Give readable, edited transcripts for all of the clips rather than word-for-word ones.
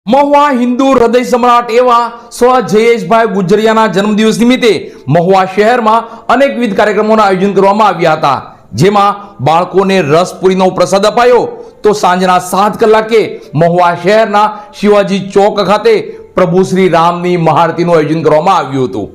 મહુવા હિન્દુ હૃદય સમ્રાટ એવા સ્વ જયેશભાઈ ગુજરિયાના જન્મદિવસ નિમિત્તે મહુવા શહેરમાં અનેકવિધ કાર્યક્રમોના આયોજન કરવામાં આવ્યા હતા, જેમાં બાળકોને રસપુરીનો પ્રસાદ અપાયો તો સાંજના 7 કલાકે મહુવા શહેરના શિવાજી ચોક ખાતે પ્રભુ શ્રી રામની મહાઆરતીનું આયોજન કરવામાં આવ્યું હતું।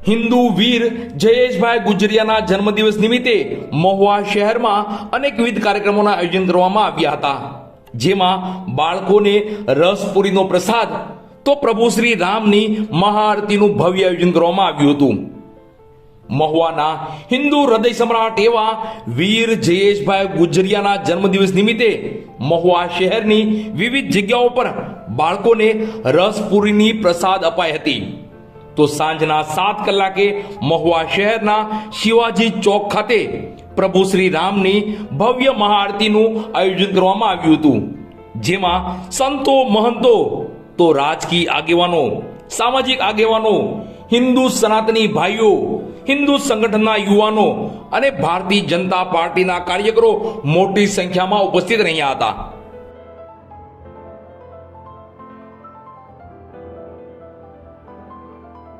હિન્દુ વીર જયેશભાઈ ગુજરિયાના જન્મદિવસ નિમિત્તે મહુવા શહેરમાં અનેકવિધ કાર્યક્રમોના આયોજન કરવામાં આવ્યા હતા, જેમાં બાળકોને રસપુરીનો પ્રસાદ તો પ્રભુ શ્રી રામની મહાઆરતીનું ભવ્ય આયોજન કરવામાં આવ્યું હતું। મહુવાના હિન્દુ હૃદય સમ્રાટ એવા વીર જયેશભાઈ ગુજરિયાના જન્મદિવસ નિમિત્તે મહુવા શહેરની વિવિધ જગ્યાઓ પર બાળકોને રસપુરીની પ્રસાદ અપાઈ હતી તો સાંજના 7 કલાકે મહુવા શહેરના શિવાજી ચોક ખાતે પ્રભુ શ્રી રામની ભવ્ય મહાઆરતીનું આયોજન કરવામાં આવ્યું હતું, જેમાં સંતો મહંતો તો રાજકીય આગેવાનો, સામાજિક આગેવાનો, હિન્દુ સનાતની ભાઈઓ, હિન્દુ સંગઠનના યુવાનો અને ભારતીય જનતા પાર્ટીના કાર્યકરો મોટી સંખ્યામાં ઉપસ્થિત રહ્યા હતા।